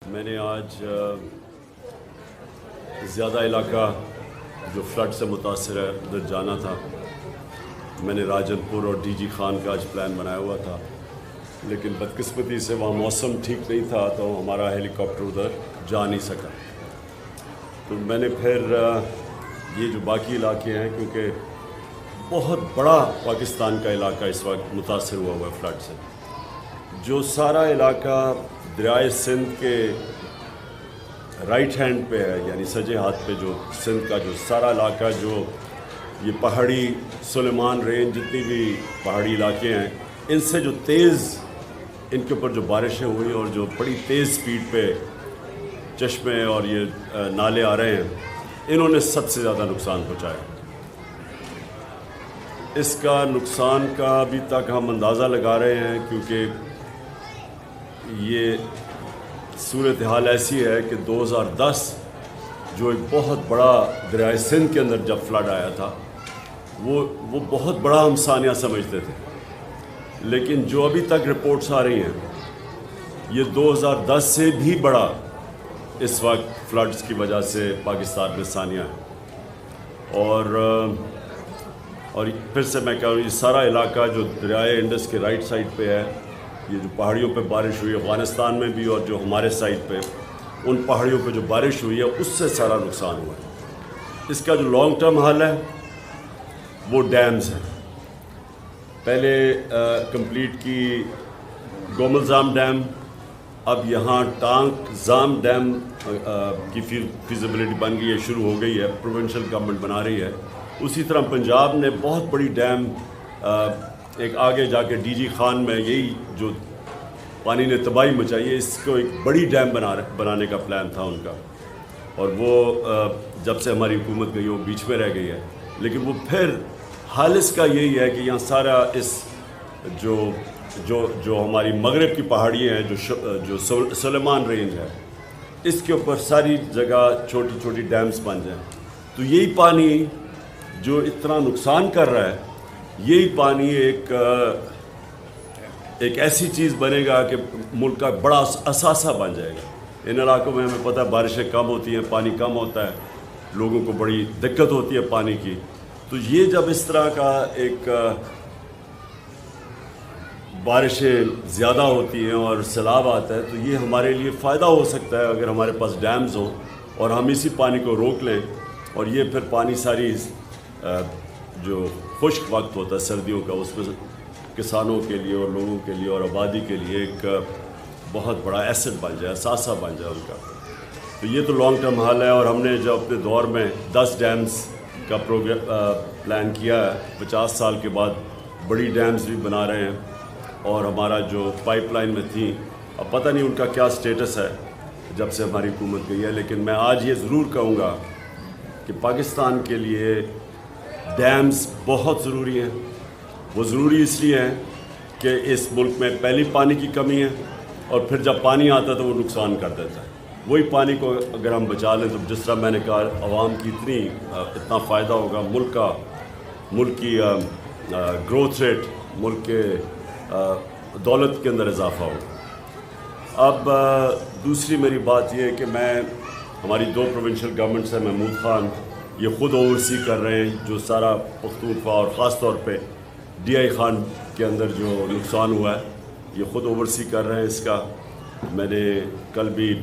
میں نے آج زیادہ علاقہ جو فلڈ سے متاثر ہے ادھر جانا تھا. میں نے راجن پور اور ڈی جی خان کا آج پلان بنایا ہوا تھا، لیکن بدقسمتی سے وہاں موسم ٹھیک نہیں تھا تو ہمارا ہیلی کاپٹر ادھر جا نہیں سکا. تو میں نے پھر یہ جو باقی علاقے ہیں، کیونکہ بہت بڑا پاکستان کا علاقہ اس وقت متاثر ہوا ہے فلڈ سے، جو سارا علاقہ دریائے سندھ کے رائٹ ہینڈ پہ ہے، یعنی سجے ہاتھ پہ جو سندھ کا جو سارا علاقہ، جو یہ پہاڑی سلیمان رینج جتنی بھی پہاڑی علاقے ہیں، ان سے جو تیز ان کے اوپر جو بارشیں ہوئی اور جو بڑی تیز سپیڈ پہ چشمے اور یہ نالے آ رہے ہیں، انہوں نے سب سے زیادہ نقصان پہنچایا. اس کا نقصان کا ابھی تک ہم اندازہ لگا رہے ہیں، کیونکہ یہ صورتحال ایسی ہے کہ 2010 جو ایک بہت بڑا دریائے سندھ کے اندر جب فلڈ آیا تھا، وہ بہت بڑا ہم سانیہ سمجھتے تھے، لیکن جو ابھی تک رپورٹس آ رہی ہیں یہ 2010 سے بھی بڑا اس وقت فلڈز کی وجہ سے پاکستان میں سانیہ ہے. اور پھر سے میں کہہ رہا ہوں، یہ سارا علاقہ جو دریائے انڈس کے رائٹ سائڈ پہ ہے، یہ جو پہاڑیوں پہ بارش ہوئی افغانستان میں بھی، اور جو ہمارے سائڈ پہ ان پہاڑیوں پہ جو بارش ہوئی ہے اس سے سارا نقصان ہوا ہے. اس کا جو لانگ ٹرم حل ہے وہ ڈیمز ہیں. پہلے کمپلیٹ کی گوملزام ڈیم، اب یہاں ٹانک زام ڈیم کی فیزیبلٹی بن گئی ہے، شروع ہو گئی ہے، پروونشل گورنمنٹ بنا رہی ہے. اسی طرح پنجاب نے بہت بڑی ڈیم ایک آگے جا کے ڈی جی خان میں، یہی جو پانی نے تباہی مچائی ہے، اس کو ایک بڑی ڈیم بنانے کا پلان تھا ان کا، اور وہ جب سے ہماری حکومت گئی وہ بیچ میں رہ گئی ہے. لیکن وہ پھر حال اس کا یہی ہے کہ یہاں سارا اس جو ہماری مغرب کی پہاڑی ہیں، جو سلیمان رینج ہے، اس کے اوپر ساری جگہ چھوٹی چھوٹی ڈیمز بن جائیں، تو یہی پانی جو اتنا نقصان کر رہا ہے، یہی پانی ایک ایسی چیز بنے گا کہ ملک کا بڑا اثاثہ بن جائے گا. ان علاقوں میں ہمیں پتہ ہے بارشیں کم ہوتی ہیں، پانی کم ہوتا ہے، لوگوں کو بڑی دقت ہوتی ہے پانی کی. تو یہ جب اس طرح کا ایک بارشیں زیادہ ہوتی ہیں اور سیلاب آتا ہے، تو یہ ہمارے لیے فائدہ ہو سکتا ہے اگر ہمارے پاس ڈیمز ہوں اور ہم اسی پانی کو روک لیں، اور یہ پھر پانی ساری جو خشک وقت ہوتا ہے سردیوں کا، اس میں کسانوں کے لیے اور لوگوں کے لیے اور آبادی کے لیے ایک بہت بڑا ایسٹ بن جائے، اثاثہ بن جائے ان کا. تو یہ تو لانگ ٹرم حل ہے. اور ہم نے جو اپنے دور میں 10 ڈیمز کا پلان کیا ہے، 50 سال کے بعد بڑی ڈیمز بھی بنا رہے ہیں. اور ہمارا جو پائپ لائن میں تھی، اب پتہ نہیں ان کا کیا سٹیٹس ہے جب سے ہماری حکومت گئی ہے، لیکن میں آج یہ ضرور کہوں گا کہ پاکستان کے لیے ڈیمز بہت ضروری ہیں. وہ ضروری اس لیے ہیں کہ اس ملک میں پہلی پانی کی کمی ہے، اور پھر جب پانی آتا ہے تو وہ نقصان کر دیتا ہے. وہی پانی کو اگر ہم بچا لیں تو جس طرح میں نے کہا، عوام کی اتنا فائدہ ہوگا، ملک کی گروتھ ریٹ، ملک کے دولت کے اندر اضافہ ہوگا. اب دوسری میری بات یہ ہے کہ ہماری 2 پروونشل گورنمنٹس ہیں، محمود خان یہ خود اوورسی کر رہے ہیں جو سارا پختونخوا اور خاص طور پہ ڈی آئی خان کے اندر جو نقصان ہوا ہے، یہ خود اوورسی کر رہے ہیں اس کا. میں نے کل بھی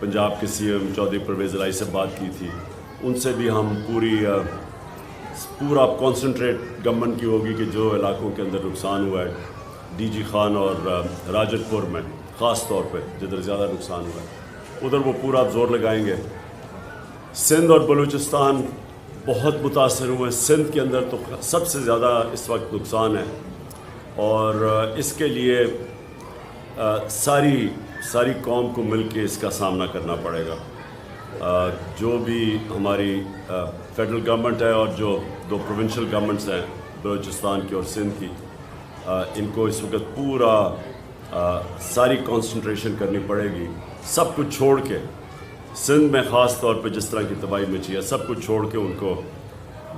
پنجاب کے سی ایم چودھری پرویز الہی سے بات کی تھی، ان سے بھی ہم پورا کانسنٹریٹ گورنمنٹ کی ہوگی کہ جو علاقوں کے اندر نقصان ہوا ہے، ڈی جی خان اور راجن پور میں خاص طور پہ جدھر زیادہ نقصان ہوا ہے، ادھر وہ پورا زور لگائیں گے. سندھ اور بلوچستان بہت متاثر ہوئے. سندھ کے اندر تو سب سے زیادہ اس وقت نقصان ہے، اور اس کے لیے ساری قوم کو مل کے اس کا سامنا کرنا پڑے گا. جو بھی ہماری فیڈرل گورنمنٹ ہے اور جو 2 پروونشل گورنمنٹس ہیں بلوچستان کی اور سندھ کی، ان کو اس وقت پورا ساری کنسنٹریشن کرنی پڑے گی. سب کچھ چھوڑ کے، سندھ میں خاص طور پہ جس طرح کی تباہی مچی ہے، سب کچھ چھوڑ کے ان کو،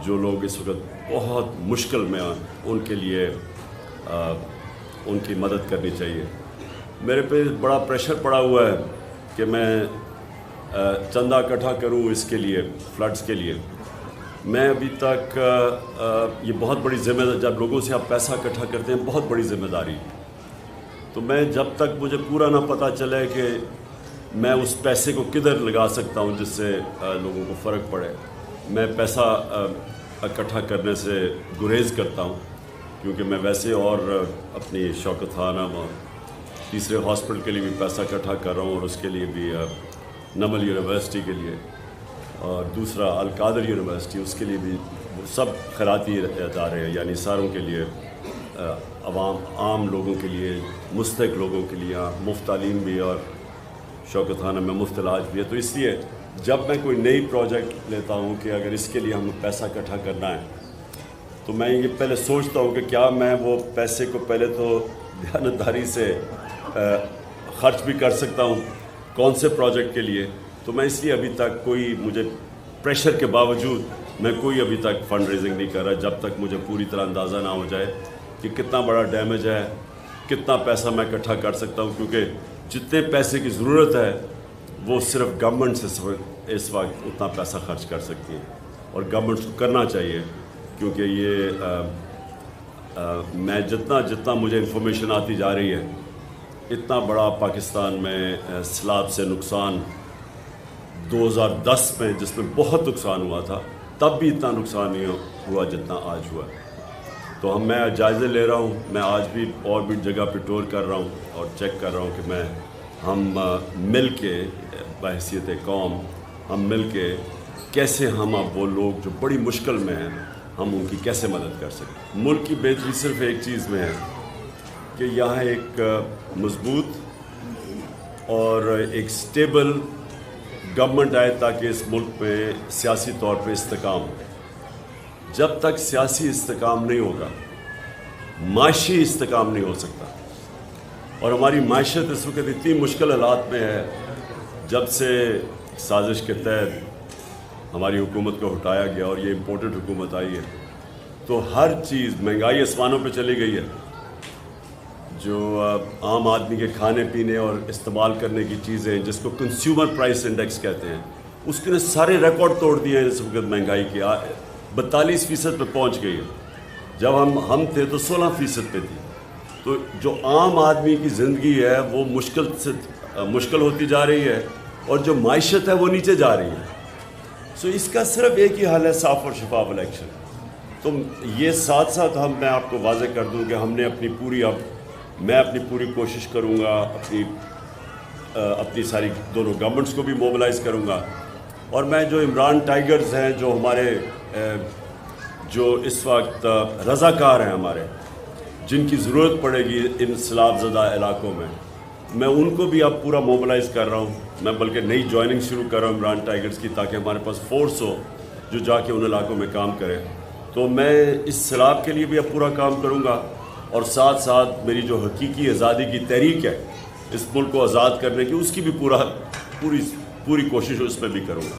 جو لوگ اس وقت بہت مشکل میں ہیں، ان کے لیے ان کی مدد کرنی چاہیے. میرے پہ بڑا پریشر پڑا ہوا ہے کہ میں چندہ اکٹھا کروں اس کے لیے فلڈز کے لیے. میں ابھی تک یہ بہت بڑی ذمہ داری، جب لوگوں سے آپ پیسہ اکٹھا کرتے ہیں بہت بڑی ذمہ داری، تو میں جب تک مجھے پورا نہ پتہ چلے کہ میں اس پیسے کو کدھر لگا سکتا ہوں جس سے لوگوں کو فرق پڑے، میں پیسہ اکٹھا کرنے سے گریز کرتا ہوں. کیونکہ میں ویسے اور اپنی شوکت خانم اور تیسرے ہاسپٹل کے لیے بھی پیسہ اکٹھا کر رہا ہوں، اور اس کے لیے بھی نمل یونیورسٹی کے لیے، اور دوسرا القادر یونیورسٹی، اس کے لیے بھی سب خیراتی ادارے ہیں، یعنی ساروں کے لیے، عام لوگوں کے لیے، مستحق لوگوں کے لیے مفت تعلیم بھی، اور شوکت خانہ میں مفت علاج بھی ہے. تو اس لیے جب میں کوئی نئی پروجیکٹ لیتا ہوں کہ اگر اس کے لیے ہمیں پیسہ اکٹھا کرنا ہے، تو میں یہ پہلے سوچتا ہوں کہ کیا میں وہ پیسے کو پہلے تو دیانتداری سے خرچ بھی کر سکتا ہوں کون سے پروجیکٹ کے لیے. تو میں اس لیے ابھی تک کوئی، مجھے پریشر کے باوجود میں کوئی ابھی تک فنڈ ریزنگ نہیں کر رہا جب تک مجھے پوری طرح اندازہ نہ ہو جائے کہ کتنا بڑا ڈیمیج ہے، کتنا پیسہ میں اکٹھا کر سکتا ہوں. کیونکہ جتنے پیسے کی ضرورت ہے وہ صرف گورنمنٹ سے اس وقت اتنا پیسہ خرچ کر سکتی ہے، اور گورنمنٹ کو کرنا چاہیے. کیونکہ یہ میں جتنا مجھے انفارمیشن آتی جا رہی ہے، اتنا بڑا پاکستان میں سیلاب سے نقصان 2010 میں، جس میں بہت نقصان ہوا تھا، تب بھی اتنا نقصان نہیں ہوا جتنا آج ہوا. تو میں جائزے لے رہا ہوں. میں آج بھی اور بھی جگہ پہ ٹور کر رہا ہوں اور چیک کر رہا ہوں کہ ہم مل کے بحیثیت قوم، ہم مل کے کیسے ہم اب وہ لوگ جو بڑی مشکل میں ہیں، ہم ان کی کیسے مدد کر سکیں. ملک کی بہتری صرف ایک چیز میں ہے کہ یہاں ایک مضبوط اور ایک سٹیبل گورنمنٹ آئے تاکہ اس ملک میں سیاسی طور پہ استحکام ہو. جب تک سیاسی استحکام نہیں ہوگا، معاشی استحکام نہیں ہو سکتا. اور ہماری معیشت اس وقت اتنی مشکل حالات میں ہے، جب سے سازش کے تحت ہماری حکومت کو ہٹایا گیا اور یہ امپورٹڈ حکومت آئی ہے، تو ہر چیز مہنگائی آسمانوں پہ چلی گئی ہے. جو عام آدمی کے کھانے پینے اور استعمال کرنے کی چیزیں، جس کو کنزیومر پرائس انڈیکس کہتے ہیں، اس کے نے سارے ریکارڈ توڑ دیے ہیں. اس وقت مہنگائی کی 42% پہ پہنچ گئی ہے. جب ہم تھے تو 16% پہ تھی. تو جو عام آدمی کی زندگی ہے وہ مشکل ہوتی جا رہی ہے، اور جو معیشت ہے وہ نیچے جا رہی ہے. سو اس کا صرف ایک ہی حل ہے، صاف اور شفاف الیکشن. تو یہ ساتھ میں آپ کو واضح کر دوں کہ ہم نے میں اپنی پوری کوشش کروں گا، اپنی ساری دونوں گورنمنٹس کو بھی موبلائز کروں گا. اور میں جو عمران ٹائیگرز ہیں، جو ہمارے جو اس وقت رضاکار ہیں ہمارے، جن کی ضرورت پڑے گی ان سیلاب زدہ علاقوں میں ان کو بھی اب پورا موبلائز کر رہا ہوں. میں بلکہ نئی جوائننگ شروع کر رہا ہوں عمران ٹائیگرز کی، تاکہ ہمارے پاس فورس ہو جو جا کے ان علاقوں میں کام کرے. تو میں اس سیلاب کے لیے بھی اب پورا کام کروں گا، اور ساتھ میری جو حقیقی آزادی کی تحریک ہے اس ملک کو آزاد کرنے کی، اس کی بھی پوری کوشش اس میں بھی کروں گا.